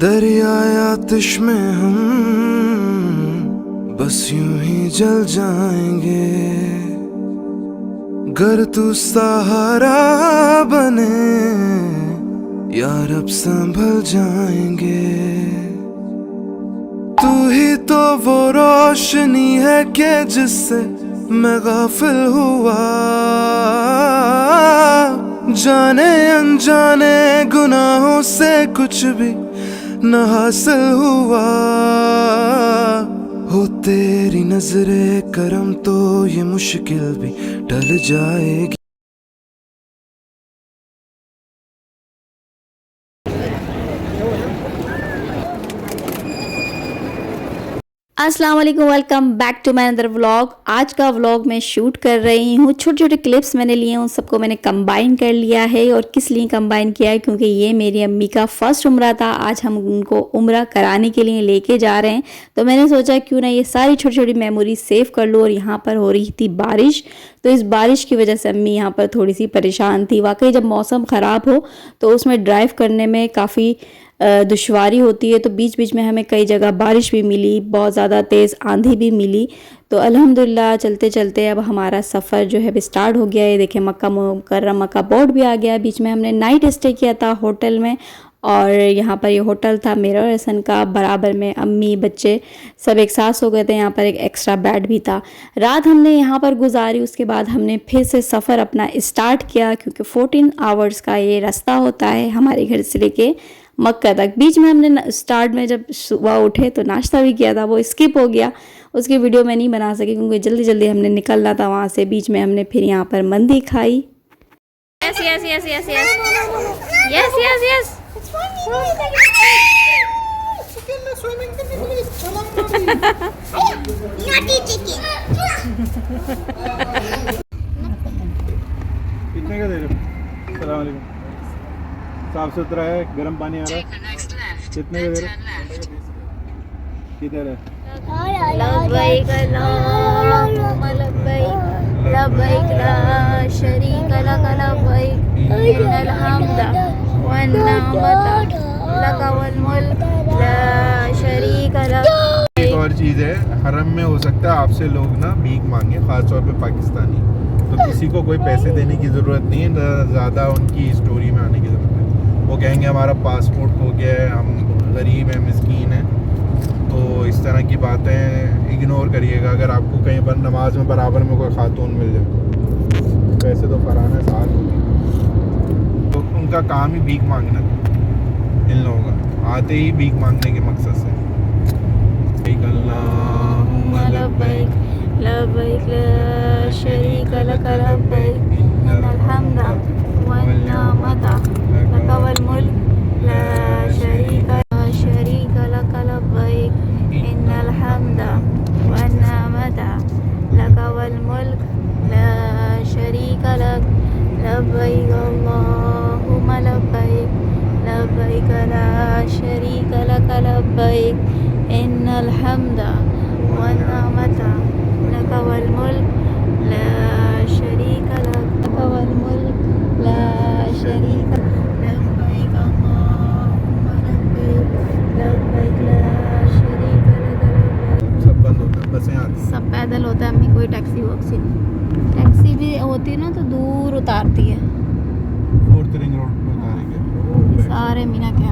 दरियाए आतिश में हम बस यूं ही जल जाएंगे, गर तू सहारा बने यार अब संभल जाएंगे। तू ही तो वो रोशनी है कि जिससे मैं गाफिल हुआ, जाने अनजाने गुनाहों से कुछ भी न हासिल हुआ। हो तेरी नजरे करम तो ये मुश्किल भी टल जाएगी। अस्सलाम वालेकुम, welcome back to my another vlog. आज का व्लॉग मैं शूट कर रही हूँ। छोटे छोटे क्लिप्स मैंने लिए हैं, उन सबको मैंने कंबाइन कर लिया है। और किस लिए कंबाइन किया है, क्योंकि ये मेरी अम्मी का फर्स्ट उम्रा था। आज हम उनको उम्रा कराने के लिए लेके जा रहे हैं, तो मैंने सोचा क्यों ना ये सारी छोटी छोटी मेमोरी सेव कर लूँ। और यहाँ पर हो रही थी बारिश, तो इस बारिश की वजह से अम्मी यहाँ पर थोड़ी सी परेशान थी। वाकई जब मौसम ख़राब हो तो उसमें ड्राइव करने में काफ़ी दुश्वारी होती है। तो बीच बीच में हमें कई जगह बारिश भी मिली, बहुत ज़्यादा तेज़ आंधी भी मिली। तो अल्हम्दुलिल्लाह चलते चलते अब हमारा सफ़र जो है स्टार्ट हो गया है। देखिए मक्का मुकर्रमा का बोर्ड भी आ गया है। बीच में हमने नाइट स्टे किया था होटल में, और यहाँ पर ये होटल था मेरा और एहसन का। बराबर में अम्मी बच्चे सब एक साथ सो गए थे। यहाँ पर एक एक्स्ट्रा बेड भी था। रात हमने यहाँ पर गुजारी। उसके बाद हमने फिर से सफ़र अपना स्टार्ट किया, क्योंकि 14 आवर्स का ये रास्ता होता है हमारे घर से लेके मक्का तक। बीच में हमने स्टार्ट में जब सुबह उठे तो नाश्ता भी किया था, वो स्किप हो गया। उसकी वीडियो मैं नहीं बना सकी क्योंकि जल्दी जल्दी हमने निकलना था वहाँ से। बीच में हमने फिर यहाँ पर मंदी खाई। Yes yes yes yes yes yes yes yes कितने का दे रहे हो? सलाम वालेकुम। साफ सुथरा है, गर्म पानी आ रहा है। कितने का दे रहे हो? किधर है? लब्बैक अल्लाहुम्मा लब्बैक लब्बैक ला शरीक लक लब्बैक इन्नल हम्दा वन निअमत लक वल मुल्क ला शरीक लक। एक और चीज़ है, हरम में हो सकता है आपसे लोग ना भीख मांगे, ख़ासतौर पे पाकिस्तानी। तो किसी को कोई पैसे देने की ज़रूरत नहीं है, ज़्यादा उनकी स्टोरी में आने की ज़रूरत है। वो कहेंगे हमारा पासपोर्ट खो गया है, हम गरीब हैं, मिस्कीन हैं। तो इस तरह की बातें इग्नोर करिएगा। अगर आपको कहीं पर नमाज में बराबर में कोई खातून मिल जाए, पैसे तो फराना साथ होगी। तो उनका काम ही भीख मांगना, इन लोगों का आते ही भीख मांगने के मकसद से। अल्लाहुम्मा लब्बैक लब्बैक ला शरीक लक लब्बैक इन्नल हम्दा वन निअमत लक वल मुल्क ला शरीक लक लब्बैक इन्नल हम्दा वन निअमत लक वल मुल्क ला शरीक लक लब्बैक अल्लाहुम्मा लब्बैक लब्बैक ला शरीक लक लब्बैक इन्नल हम्दा वन निअमत लक वल मुल्क ला शरीक लक वल मुल्क ला शरीक लब्बैक अल्लाहुम्मा लब्बैक लब्बैक ला शरीक लक लब्बैक। सब बंद होता है, बसें आती हैं। सब पैदल होता है, अम्मी कोई टैक्सी वैक्सी नहीं। टैक्सी भी होती है ना तो दूर उतारती है। 4th रिंग रोड पर उतारेंगे सारे मीना के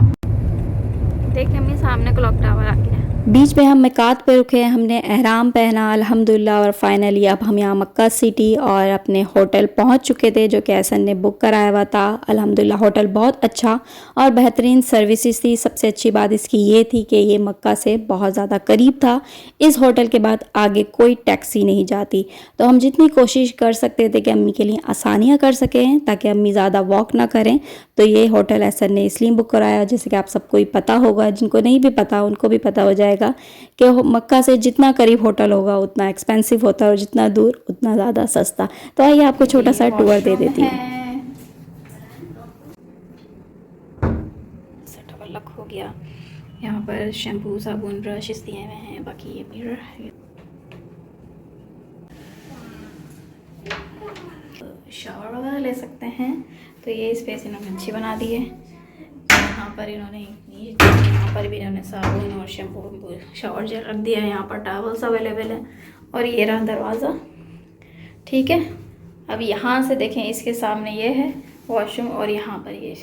देखिए अम्मी सामने क्लॉक टावर आ गया है। बीच में हम मिकात पे रुके, हमने एहराम पहना अल्हम्दुलिल्लाह। और फाइनली अब हम यहाँ मक्का सिटी और अपने होटल पहुँच चुके थे, जो कि एहसन ने बुक कराया हुआ था। अल्हम्दुलिल्लाह होटल बहुत अच्छा और बेहतरीन सर्विसेज थी। सबसे अच्छी बात इसकी ये थी कि ये मक्का से बहुत ज़्यादा करीब था। इस होटल के बाद आगे कोई टैक्सी नहीं जाती, तो हम जितनी कोशिश कर सकते थे कि अम्मी के लिए आसानियाँ कर सकें ताकि अम्मी ज़्यादा वॉक ना करें, तो ये होटल एहसन ने इसलिए बुक कराया। जैसे कि आप सबको ही पता होगा, जिनको नहीं भी पता उनको भी पता हो जाएगा कि मक्का से जितना करीब होटल होगा उतना एक्सपेंसिव होता है, और जितना दूर उतना ज़्यादा सस्ता। तो आइए आपको छोटा सा टूर दे देती हूँ। सेटअप अलग हो गया। यहाँ पर शैम्पू साबुन ब्रश दिए हुए हैं, बाकी ये मिरर है। शावर वगैरह ले सकते हैं। तो ये स्पेस इन्होंने अच्छी बना दी है। यहाँ पर इन्होंने यहाँ पर भी इन्होंने साबुन और शैम्पू शावर जेल रख दिया है। यहाँ पर टॉवल्स अवेलेबल है और ये रहा दरवाज़ा। ठीक है, अब यहाँ से देखें, इसके सामने ये है वॉशरूम और यहाँ पर ये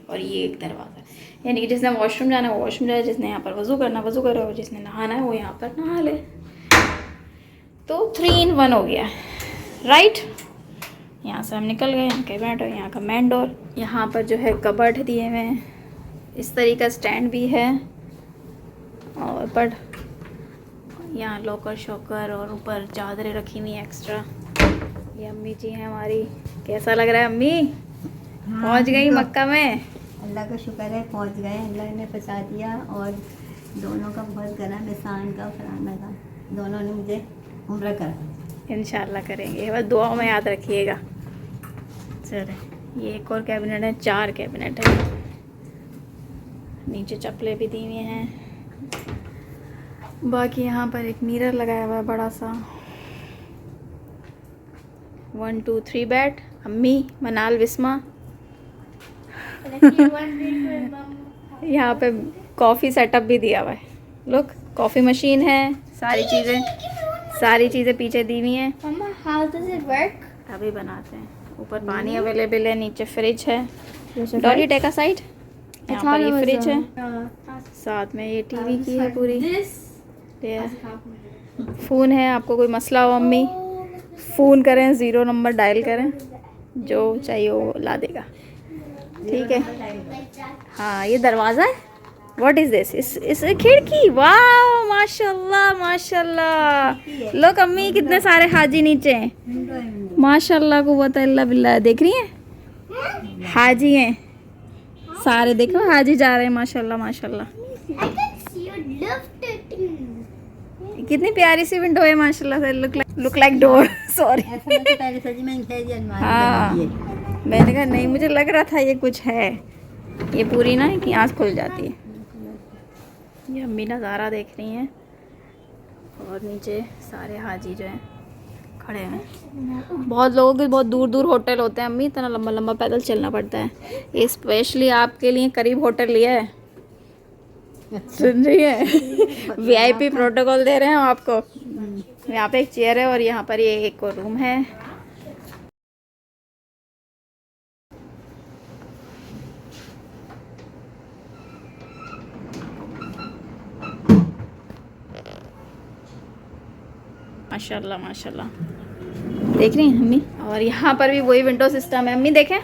और ये एक दरवाज़ा, यानी कि जिसने वॉशरूम जाना है वॉशरूम जाए, जिसने यहाँ पर वज़ू करना वज़ू करे और जिसने नहाना है वो यहाँ पर नहा ले। तो 3 in 1 हो गया, राइट। यहाँ से हम निकल गए, यहाँ के बैठ और यहाँ का मेन डोर। यहाँ पर जो है कबर्ड दिए हुए हैं, इस तरीके का स्टैंड भी है और पर यहाँ लॉकर शॉकर और ऊपर चादरें रखी हुई हैं एक्स्ट्रा। ये अम्मी जी हैं हमारी। कैसा लग रहा है अम्मी? पहुँच गई मक्का में। अल्लाह का शुक्र है पहुंच गए, अल्लाह ने पहुंचा दिया। और दोनों का बहुत गरम एहसान का फराना का, दोनों ने मुझे उम्र करा। इंशाल्लाह करेंगे, बस दुआओं में याद रखिएगा। चले, ये एक और कैबिनेट है, 4 कैबिनेट है। नीचे चप्पलें भी दी हुई हैं। बाकी यहाँ पर एक मिरर लगाया हुआ है बड़ा सा। 1 2 3 बेड, अम्मी, मनाल, विस्मा। यहाँ पे कॉफ़ी सेटअप भी दिया हुआ है। लुक, कॉफ़ी मशीन है, सारी चीज़ें पीछे दी हुई हैं। Mama, how does it work? अभी बनाते हैं। ऊपर पानी अवेलेबल है, नीचे फ्रिज है। Dolly take a side. यहाँ पर ये फ्रिज है, साथ में ये टीवी की है पूरी। फ़ोन है, आपको कोई मसला हो अम्मी फ़ोन करें, 0 नंबर डायल करें, जो चाहिए वो ला देगा। ठीक है। हाँ, ये दरवाज़ा है। What is this? इस खिड़की। वाह, माशाल्लाह माशाल्लाह। लोग अम्मी कितने सारे हाजी नीचे हैं। माशाल्लाह कुव्वत इल्ला बिल्लाह। देख रही हैं, हाजी हैं सारे। देखो हाजी जा रहे हैं, माशाल्लाह माशाल्लाह। I can see you lifting. कितनी प्यारी सी विंडो है माशाल्लाह से। Look like door. सॉरी। ऐसा मैं तो पहले सजी में इंतजार अलमारी हाँ, लगी है। मैंने कहा नहीं, मुझे लग रहा था ये कुछ है। ये पूरी ना कि आँख खुल जाती है। ये अम्मी नज़ारा देख रही हैं और नीचे सारे हाजी जो हैं खड़े हैं। बहुत लोगों के बहुत दूर दूर होटल होते हैं अम्मी, इतना लंबा लंबा पैदल चलना पड़ता है। ये स्पेशली आपके लिए करीब होटल लिया है। सुन रही है? VIP प्रोटोकॉल दे रहे हैं हम आपको। यहाँ पे एक चेयर है और यहाँ पर ये एक और रूम है। माशाल्लाह माशाल्लाह। देख रही हैं अम्मी? और यहाँ पर भी वही विंडो सिस्टम है अम्मी, देखें।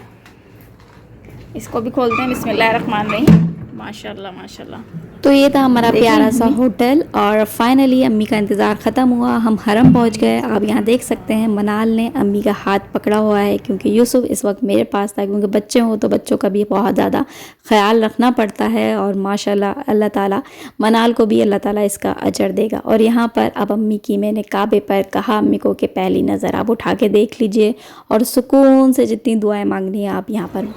इसको भी खोलते हैं। बिस्मिल्लाहिर्रहमानिर्रहीम। माशाल्लाह माशाल्लाह। तो ये था हमारा प्यारा सा होटल और फाइनली अम्मी का इंतज़ार ख़त्म हुआ। हम हरम पहुंच गए। आप यहाँ देख सकते हैं मनाल ने अम्मी का हाथ पकड़ा हुआ है, क्योंकि यूसुफ इस वक्त मेरे पास था। क्योंकि बच्चे हों तो बच्चों का भी बहुत ज़्यादा ख्याल रखना पड़ता है। और माशाल्लाह अल्लाह ताला मनाल को भी अल्लाह ताला इसका अजर देगा। और यहाँ पर अब अम्मी की मैंने काबे पर कहा अम्मी को कि पहली नज़र आप उठा के देख लीजिए और सुकून से जितनी दुआएँ मांगनी है आप यहाँ पर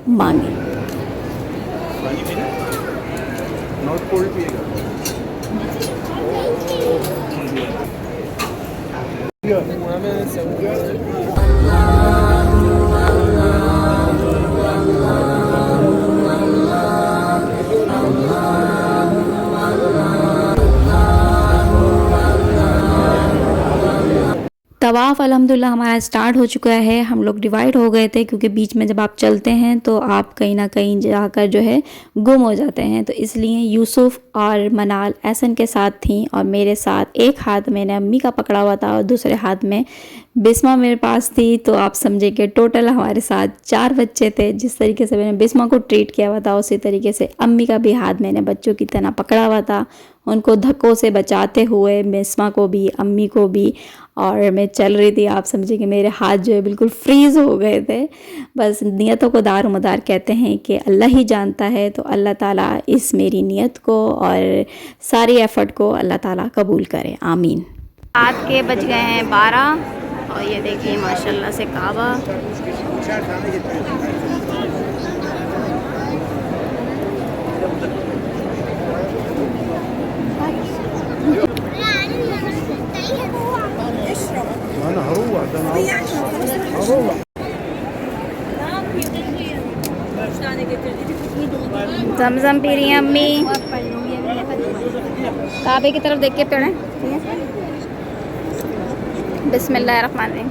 मांगें। नॉट कोल्ड पिएगा। तवाफ़ अल्हम्दुलिल्लाह हमारा स्टार्ट हो चुका है। हम लोग डिवाइड हो गए थे क्योंकि बीच में जब आप चलते हैं तो आप कहीं ना कहीं जाकर जो है गुम हो जाते हैं। तो इसलिए यूसुफ और मनाल एहसन के साथ थी और मेरे साथ एक हाथ मैंने अम्मी का पकड़ा हुआ था और दूसरे हाथ में बिस्मा मेरे पास थी। तो आप समझे कि टोटल हमारे साथ 4 बच्चे थे। जिस तरीके से मैंने बिस्मा को ट्रीट किया हुआ था उसी तरीके से अम्मी का भी हाथ मैंने बच्चों की तरह पकड़ा हुआ था, उनको धक्कों से बचाते हुए, बिस्मा को भी अम्मी को भी। और मैं चल रही थी, आप समझे कि मेरे हाथ जो है बिल्कुल फ्रीज़ हो गए थे। बस नियतों को दारोमदार कहते हैं कि अल्लाह ही जानता है। तो अल्लाह ताला इस मेरी नियत को और सारी एफ़र्ट को अल्लाह ताला कबूल करे, आमीन। रात के बज गए हैं 12 और ये देखिए माशाल्लाह से काबा। जमजम पी रही हैं अम्मी। काबे की तरफ देख के पढ़ें। बिस्मिल्लाहिर्रहमानिर्रहीम।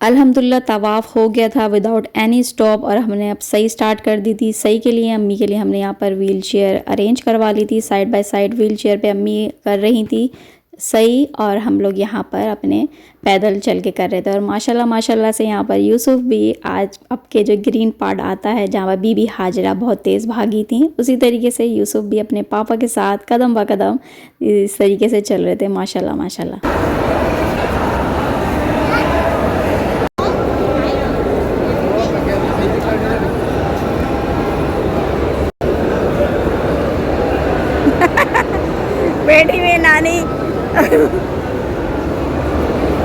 अल्हम्दुलिल्लाह तवाफ़ हो गया था विदाउट एनी स्टॉप और हमने अब सही स्टार्ट कर दी थी। सही के लिए अम्मी के लिए हमने यहाँ पर व्हील चेयर अरेंज करवा ली थी। Side by side wheel chair पे अम्मी कर रही थी सही और हम लोग यहाँ पर अपने पैदल चल के कर रहे थे। और माशाल्लाह माशाल्लाह से यहाँ पर यूसुफ भी आज अब के जो ग्रीन पार्ट आता है जहाँ पर बीबी हाजरा बहुत तेज़ भागी थी, उसी तरीके से यूसुफ भी अपने पापा के साथ कदम ब कदम इस तरीके से चल रहे थे। माशाल्लाह माशाल्लाह। बेटी में नानी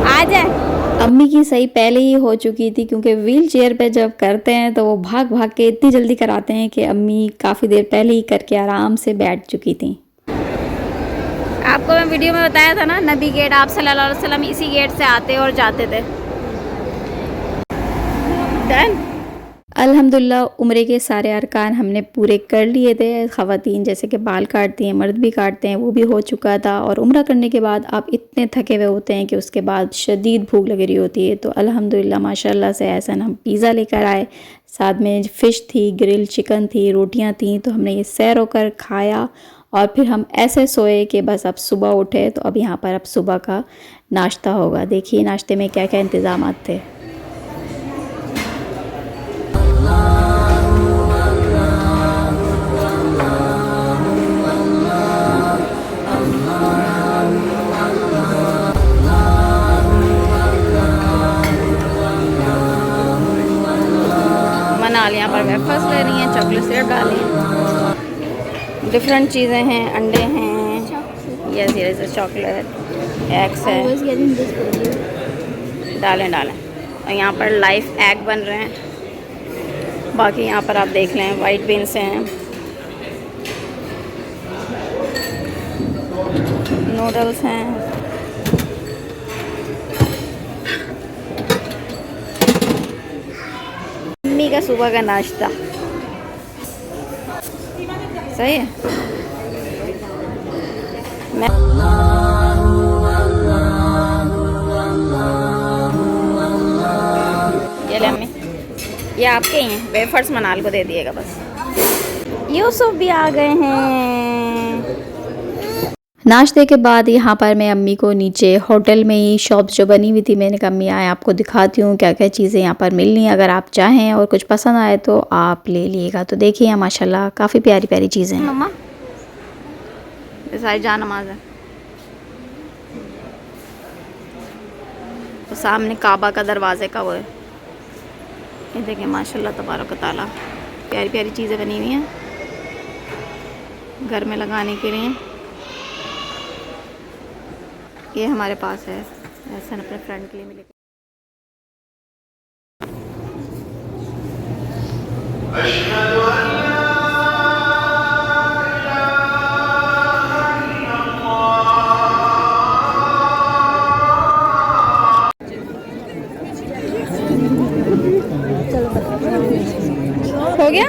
आ जाए। अम्मी की सही पहले ही हो चुकी थी क्योंकि व्हील चेयर पे जब करते हैं तो वो भाग भाग के इतनी जल्दी कराते हैं कि अम्मी काफ़ी देर पहले ही करके आराम से बैठ चुकी थी। आपको मैं वीडियो में बताया था ना, नबी गेट आप सल्लल्लाहु अलैहि वसल्लम इसी गेट से आते और जाते थे। डन। अल्हम्दुलिल्लाह उम्रे के सारे अरकान हमने पूरे कर लिए थे। ख़वातीन जैसे कि बाल काटती हैं, मर्द भी काटते हैं, वो भी हो चुका था। और उम्रा करने के बाद आप इतने थके हुए होते हैं कि उसके बाद शदीद भूख लग रही होती है। तो अल्हम्दुलिल्लाह माशाल्लाह से ऐसा हम पिज़्ज़ा लेकर आए, साथ में फ़िश थी, ग्रिल चिकन थी, रोटियां थी। तो हमने ये सैर होकर खाया और फिर हम ऐसे सोए कि बस अब सुबह उठे। तो अब यहाँ पर अब सुबह का नाश्ता होगा। देखिए नाश्ते में क्या क्या इंतज़ाम थे। मनाल यहाँ पर वेफर्स ले रही हैं, चॉकलेट सिरप डाली हैं, डिफरेंट चीज़ें हैं, अंडे हैं, यस चॉकलेट, एग्स है, डालें। और यहाँ पर लाइव एग बन रहे हैं। बाकी यहाँ पर आप देख लें वाइट बीन्स हैं, नूडल्स हैं। मम्मी का सुबह का नाश्ता सही है। मैं ये ले अम्मी, ये आपके ही हैं। वेफर्स मनाल को दे दिएगा बस। यूसुफ भी आ गए हैं। नाश्ते के बाद यहाँ पर मैं अम्मी को नीचे होटल में ही शॉप जो बनी हुई थी, मैंने कहा अम्मी आए आपको दिखाती हूँ क्या क्या चीज़ें यहाँ पर मिलनी है, अगर आप चाहें और कुछ पसंद आए तो आप ले लीजिएगा। तो देखिए माशाल्लाह काफ़ी प्यारी प्यारी चीज़ें हैं। मम्मा ये सारी जा नमाज है। तो सामने काबा का दरवाजे का वो है, ये देखें माशाल्लाह तबारक ताला प्यारी प्यारी चीज़ें बनी हुई हैं घर में लगाने के लिए। ये हमारे पास है, ऐसा अपने फ्रेंड के लिए मिलेगा। हो गया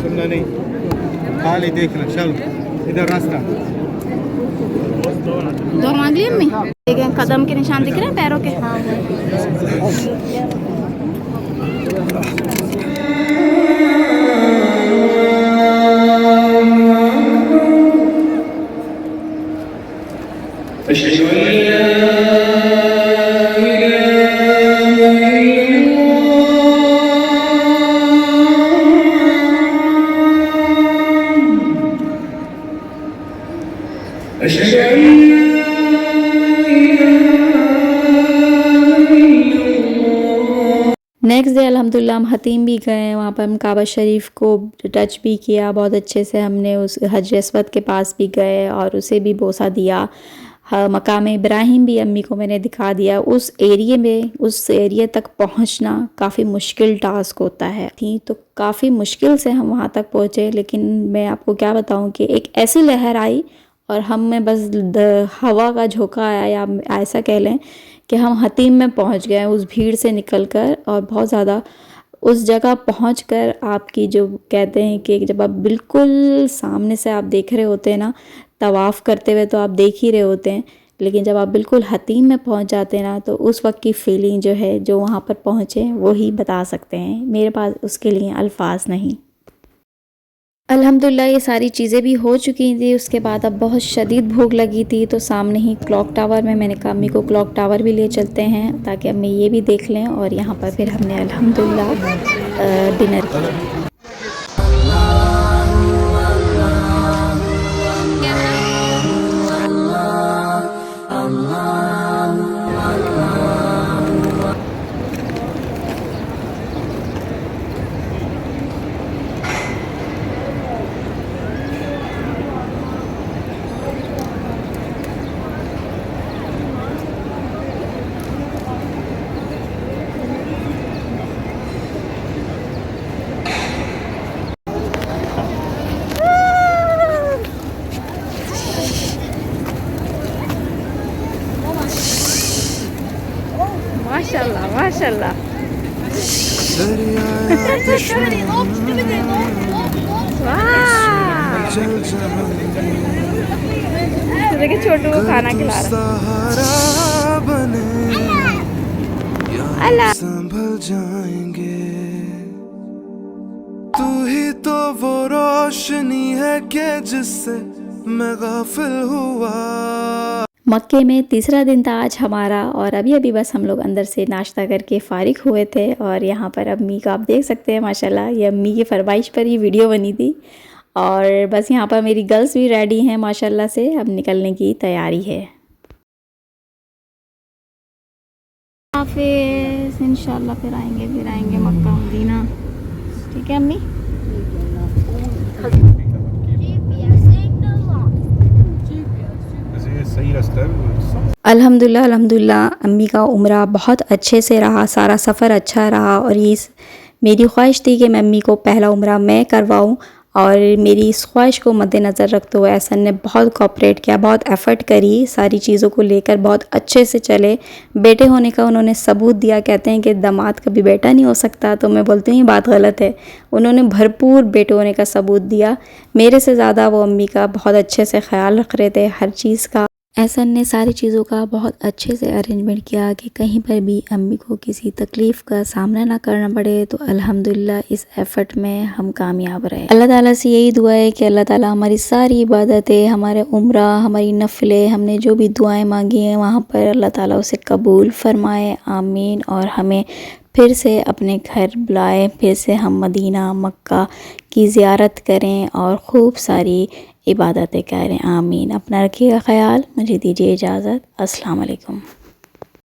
सुनना नहीं, खाली देखना। चल इधर रास्ता दो मांग ली अम्मी। देखें कदम के निशान दिख रहे हैं पैरों के। नेक्स्ट डे अल्हम्दुलिल्लाह हम हतीम भी गए, वहाँ पर हम काबा शरीफ को टच भी किया बहुत अच्छे से। हमने उस हजर अस्वद के पास भी गए और उसे भी बोसा दिया। हाँ, मकाम इब्राहिम भी अम्मी को मैंने दिखा दिया। उस एरिया में, उस एरिया तक पहुंचना काफ़ी मुश्किल टास्क होता है थी, तो काफ़ी मुश्किल से हम वहां तक पहुंचे। लेकिन मैं आपको क्या बताऊं कि एक ऐसी लहर आई और हम में बस हवा का झोंका आया, या ऐसा कह लें कि हम हतीम में पहुंच गए उस भीड़ से निकलकर। और बहुत ज़्यादा उस जगह पहुंचकर आपकी जो कहते हैं कि जब आप बिल्कुल सामने से आप देख रहे होते हैं ना, तवाफ़ करते हुए तो आप देख ही रहे होते हैं, लेकिन जब आप बिल्कुल हतीम में पहुंच जाते हैं ना, तो उस वक्त की फ़ीलिंग जो है, जो वहाँ पर पहुँचे वो ही बता सकते हैं। मेरे पास उसके लिए अल्फाज नहीं। अल्हम्दुलिल्लाह ये सारी चीज़ें भी हो चुकी थी। उसके बाद अब बहुत शदीद भूख लगी थी, तो सामने ही क्लॉक टावर में मैंने कहा अम्मी को क्लॉक टावर भी ले चलते हैं ताकि अम्मी ये भी देख लें। और यहाँ पर फिर हमने अल्हम्दुलिल्लाह डिनर किया। माशाल्लाह माशाल्लाह। देखिए छोटू को खाना खिला रहा। अल्लाह संभल जाएंगे, तू ही तो वो रोशनी है कि जिससे मैं गाफिल हुआ। मक्के में तीसरा दिन था आज हमारा, और अभी अभी बस हम लोग अंदर से नाश्ता करके फ़ारिग हुए थे। और यहाँ पर अम्मी का आप देख सकते हैं माशाल्लाह, ये अम्मी की फरमाइश पर ही वीडियो बनी थी। और बस यहाँ पर मेरी गर्ल्स भी रेडी हैं माशाल्लाह से, अब निकलने की तैयारी है। हाफिज़, इंशाल्लाह फिर आएंगे मक्का मदीना। ठीक है अम्मी। सही रास्ता है। अल्हम्दुलिल्लाह अम्मी का उम्रा बहुत अच्छे से रहा, सारा सफ़र अच्छा रहा। और ये मेरी ख्वाहिश थी कि मैं अम्मी को पहला उम्रा मैं करवाऊँ, और मेरी इस ख्वाहिश को मद्देनज़र रखते हुए एहसन ने बहुत कोऑपरेट किया, बहुत एफ़र्ट करी, सारी चीज़ों को लेकर बहुत अच्छे से चले। बेटे होने का उन्होंने सबूत दिया। कहते हैं कि दामाद कभी बेटा नहीं हो सकता, तो मैं बोलती हूँ ये बात गलत है। उन्होंने भरपूर बेटे होने का सबूत दिया। मेरे से ज़्यादा वो अम्मी का बहुत अच्छे से ख्याल रख रहे थे, हर चीज़ का। एहसन ने सारी चीज़ों का बहुत अच्छे से अरेंजमेंट किया कि कहीं पर भी अम्मी को किसी तकलीफ़ का सामना ना करना पड़े। तो अल्हम्दुलिल्लाह इस एफ़र्ट में हम कामयाब रहे। अल्लाह ताला से यही दुआ है कि अल्लाह ताला हमारी सारी इबादतें, हमारे उम्रा, हमारी नफ़लें, हमने जो भी दुआएं मांगी हैं वहाँ पर अल्लाह ताला उसे कबूल फ़रमाए, आमीन। और हमें फिर से अपने घर बुलाए, फिर से हम मदीना मक्का की ज़ियारत करें और खूब सारी इबादतें करें, आमीन। अपना रखिएगा ख्याल, मुझे दीजिए इजाज़त। अस्सलाम वालेकुम।